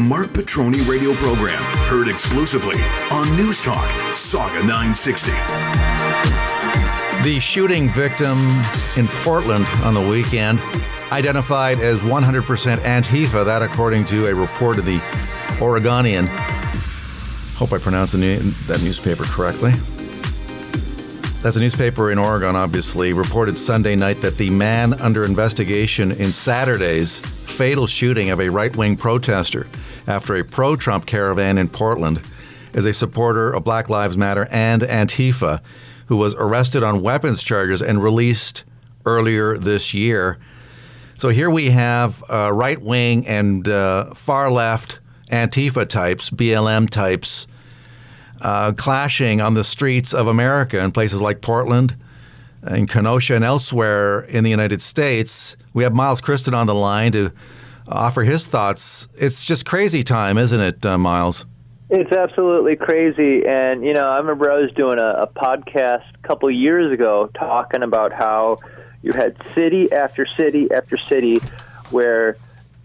Marc Patrone radio program, heard exclusively on News Talk, Saga 960. The shooting victim in Portland on the weekend identified as 100% Antifa, that according to a report of the Oregonian. Hope I pronounced that newspaper correctly. That's a newspaper in Oregon, obviously, reported Sunday night that the man under investigation in Saturday's fatal shooting of a right-wing protester after a pro-Trump caravan in Portland is a supporter of Black Lives Matter and Antifa, who was arrested on weapons charges and released earlier this year. So here we have right-wing and far-left Antifa types, BLM types, clashing on the streets of America in places like Portland, in Kenosha, and elsewhere in the United States. We have Miles Kristen on the line to offer his thoughts. It's just crazy time, isn't it, Miles? It's absolutely crazy. And, you know, I remember I was doing a podcast a couple years ago talking about how you had city after city after city where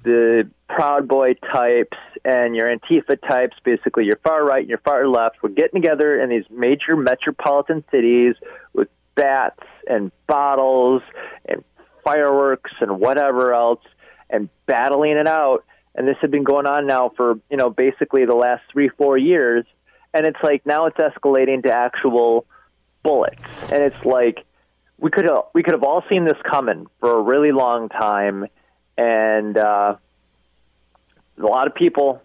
the Proud Boy types and your Antifa types, basically your far right and your far left, were getting together in these major metropolitan cities with bats and bottles and fireworks and whatever else and battling it out. And this had been going on now for, you know, basically the last 3-4 years. And it's like now it's escalating to actual bullets. And it's like we could have all seen this coming for a really long time. And a lot of people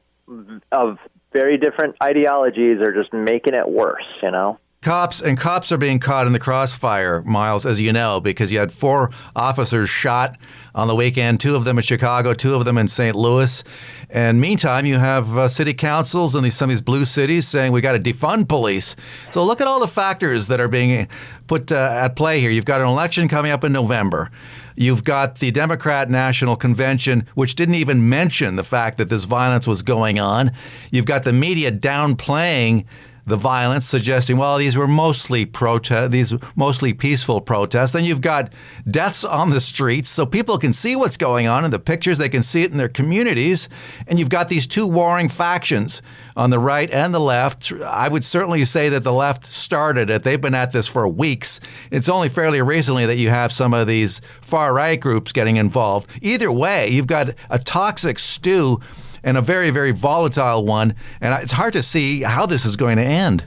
of very different ideologies are just making it worse, you know? Cops are being caught in the crossfire, Miles, as you know, because you had 4 officers shot on the weekend, 2 of them in Chicago, 2 of them in St. Louis. And meantime, you have city councils in some of these blue cities saying we got to defund police. So look at all the factors that are being put at play here. You've got an election coming up in November. You've got the Democrat National Convention, which didn't even mention the fact that this violence was going on. You've got the media downplaying the violence, suggesting, well, these were mostly peaceful protests. Then you've got deaths on the streets, so people can see what's going on in the pictures. They can see it in their communities. And you've got these 2 warring factions on the right and the left. I would certainly say that the left started it. They've been at this for weeks. It's only fairly recently that you have some of these far-right groups getting involved. Either way, you've got a toxic stew and a very, very volatile one. And it's hard to see how this is going to end.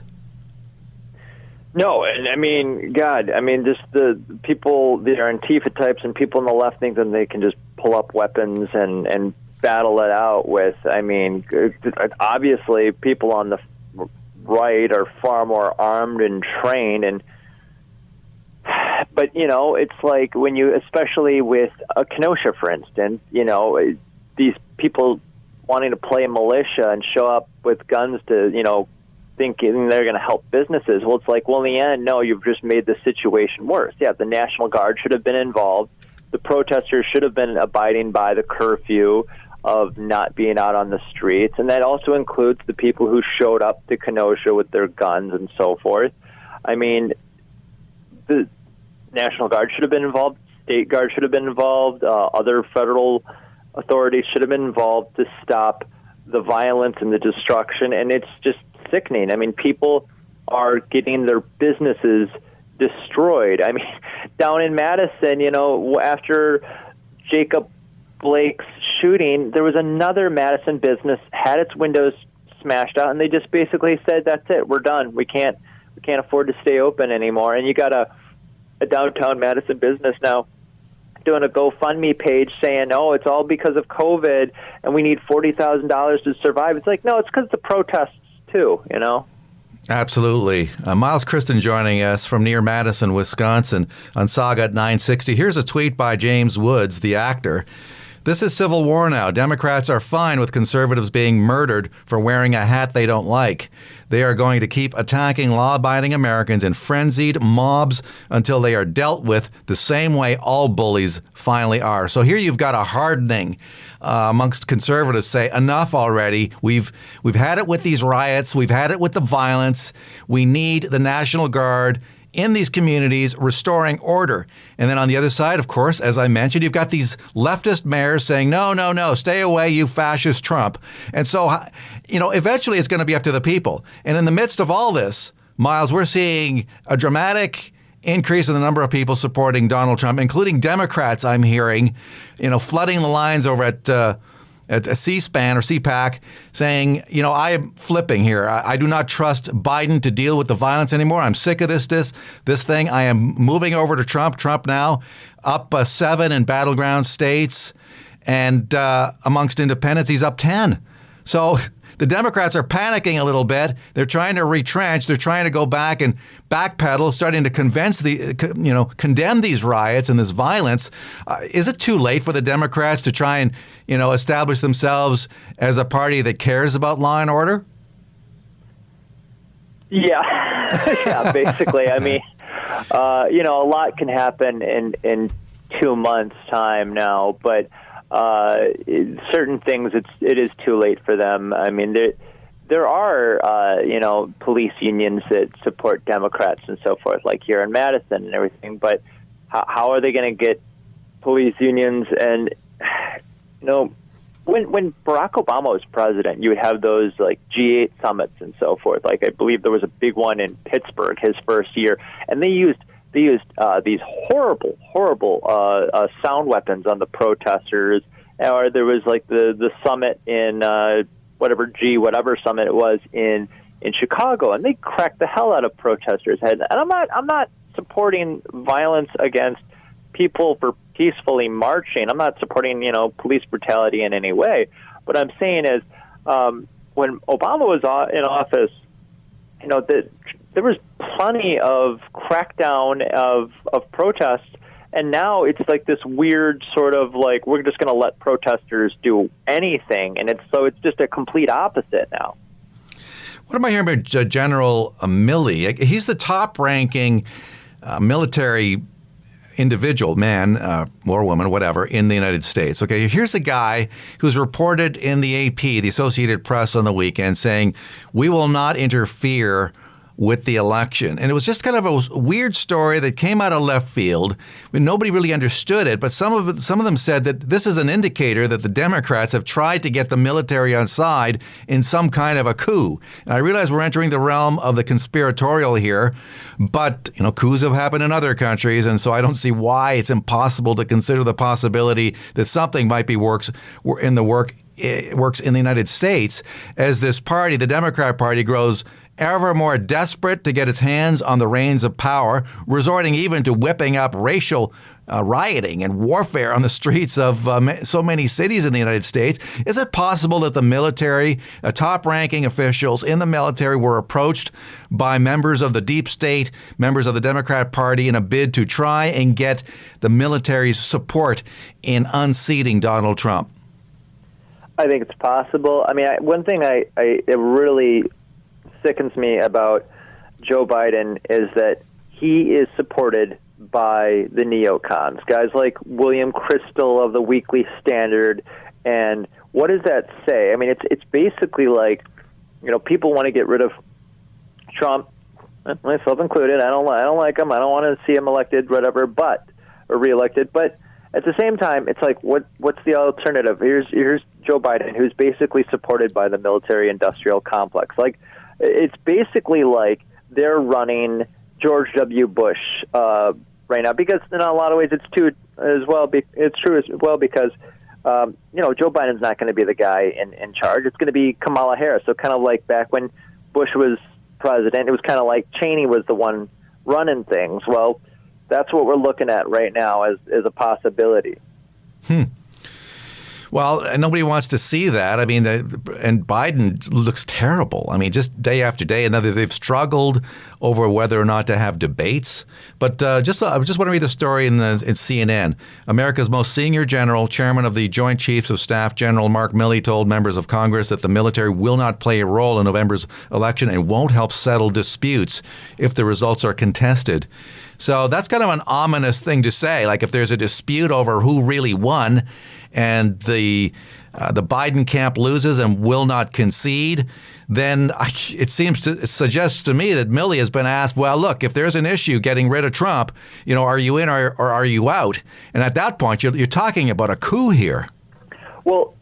No, and I mean, God, I mean, just the people, the Antifa types and people on the left think that they can just pull up weapons and battle it out with. I mean, obviously, people on the right are far more armed and trained. But, you know, it's like when you, especially with Kenosha, for instance, you know, these people wanting to play militia and show up with guns to, you know, thinking they're going to help businesses. Well, it's like, well, in the end, no, you've just made the situation worse. Yeah, the National Guard should have been involved. The protesters should have been abiding by the curfew of not being out on the streets. And that also includes the people who showed up to Kenosha with their guns and so forth. I mean, the National Guard should have been involved. State Guard should have been involved. Other federal authorities should have been involved to stop the violence and the destruction, and it's just sickening. I mean, people are getting their businesses destroyed. I mean, down in Madison, you know, after Jacob Blake's shooting, there was another Madison business had its windows smashed out, and they just basically said, "That's it, we're done. We can't afford to stay open anymore." And you got a downtown Madison business now doing a GoFundMe page saying, "Oh, it's all because of COVID, and we need $40,000 to survive." It's like, no, it's because of the protests too, you know? Absolutely. Miles Kristen joining us from near Madison, Wisconsin on Saga at 960. Here's a tweet by James Woods, the actor. "This is civil war now. Democrats are fine with conservatives being murdered for wearing a hat they don't like. They are going to keep attacking law-abiding Americans in frenzied mobs until they are dealt with the same way all bullies finally are." So here you've got a hardening amongst conservatives say, enough already. We've had it with these riots. We've had it with the violence. We need the National Guard in these communities restoring order. And then on the other side, of course, as I mentioned, you've got these leftist mayors saying, no, no, no, stay away, you fascist Trump. And so, eventually it's going to be up to the people. And in the midst of all this, Miles, we're seeing a dramatic increase in the number of people supporting Donald Trump, including Democrats, I'm hearing, flooding the lines over at C-SPAN or CPAC, saying, I am flipping here. I do not trust Biden to deal with the violence anymore. I'm sick of this thing. I am moving over to Trump. Trump now up 7 in battleground states, and amongst independents, he's up 10. So the Democrats are panicking a little bit. They're trying to retrench. They're trying to go back and backpedal, starting to condemn these riots and this violence. Is it too late for the Democrats to try and, establish themselves as a party that cares about law and order? Yeah, yeah. Basically, I mean, a lot can happen in 2 months' time now, but certain things it is too late for them. I mean, there are police unions that support Democrats and so forth, like here in Madison and everything. But how are they going to get police unions? And when Barack Obama was president, you would have those like G8 summits and so forth. Like I believe there was a big one in Pittsburgh his first year, and they used these horrible sound weapons on the protesters. Or there was like the summit in whatever summit it was in Chicago, and they cracked the hell out of protesters' heads. And I'm not supporting violence against people for peacefully marching. I'm not supporting police brutality in any way. What I'm saying is when Obama was in office, there was plenty of crackdown of protests, and now it's like this weird sort of like we're just going to let protesters do anything, and it's just a complete opposite now. What am I hearing about General Milley? He's the top-ranking military individual, man or woman, whatever, in the United States. Okay, here's a guy who's reported in the AP, the Associated Press, on the weekend saying, we will not interfere with the election. And it was just kind of a weird story that came out of left field. I mean, nobody really understood it, but some of them said that this is an indicator that the Democrats have tried to get the military on side in some kind of a coup. And I realize we're entering the realm of the conspiratorial here, but coups have happened in other countries, and so I don't see why it's impossible to consider the possibility that something might be works in the United States as this party, the Democrat Party, grows ever more desperate to get its hands on the reins of power, resorting even to whipping up racial rioting and warfare on the streets of so many cities in the United States. Is it possible that the military, top-ranking officials in the military were approached by members of the deep state, members of the Democrat Party, in a bid to try and get the military's support in unseating Donald Trump? I think it's possible. I mean, one thing it really sickens me about Joe Biden is that he is supported by the neocons, guys like William Crystal of the Weekly Standard. And what does that say? I mean, it's basically like, people want to get rid of Trump, myself included. I don't like him. I don't want to see him elected, whatever, or reelected. But at the same time, it's like, what's the alternative? Here's Joe Biden, who's basically supported by the military-industrial complex. Like, it's basically like they're running George W. Bush right now, because in a lot of ways it's true as well because Joe Biden's not going to be the guy in charge. It's going to be Kamala Harris. So kind of like back when Bush was president, it was kind of like Cheney was the one running things. Well, that's what we're looking at right now as a possibility. Well, nobody wants to see that. I mean, and Biden looks terrible. I mean, just day after day. They've struggled over whether or not to have debates. But I just want to read the story in CNN. America's most senior general, chairman of the Joint Chiefs of Staff, General Marc Milley, told members of Congress that the military will not play a role in November's election and won't help settle disputes if the results are contested. So that's kind of an ominous thing to say. Like if there's a dispute over who really won, and the the Biden camp loses and will not concede, then it suggests to me that Milley has been asked, well, look, if there's an issue getting rid of Trump, are you in or are you out? And at that point, you're talking about a coup here. Well,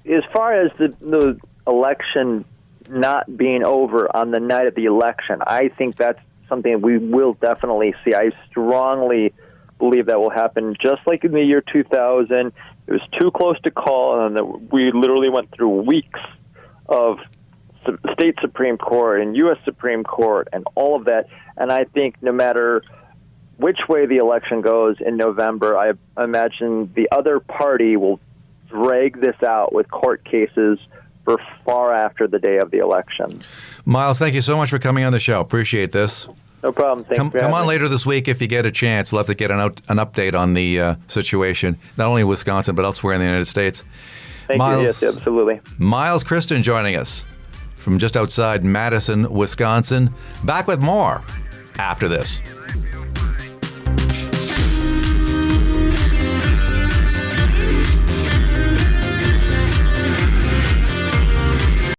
as far as the election not being over on the night of the election, I think that's something we will definitely see. I strongly believe that will happen, just like in the year 2000. It was too close to call, and we literally went through weeks of state Supreme Court and U.S. Supreme Court and all of that. And I think no matter which way the election goes in November, I imagine the other party will drag this out with court cases for far after the day of the election. Miles, thank you so much for coming on the show. Appreciate this. No problem. Come on later this week if you get a chance. Love to get an update on the situation, not only in Wisconsin, but elsewhere in the United States. Thank you. Yes, absolutely. Miles Christen joining us from just outside Madison, Wisconsin. Back with more after this.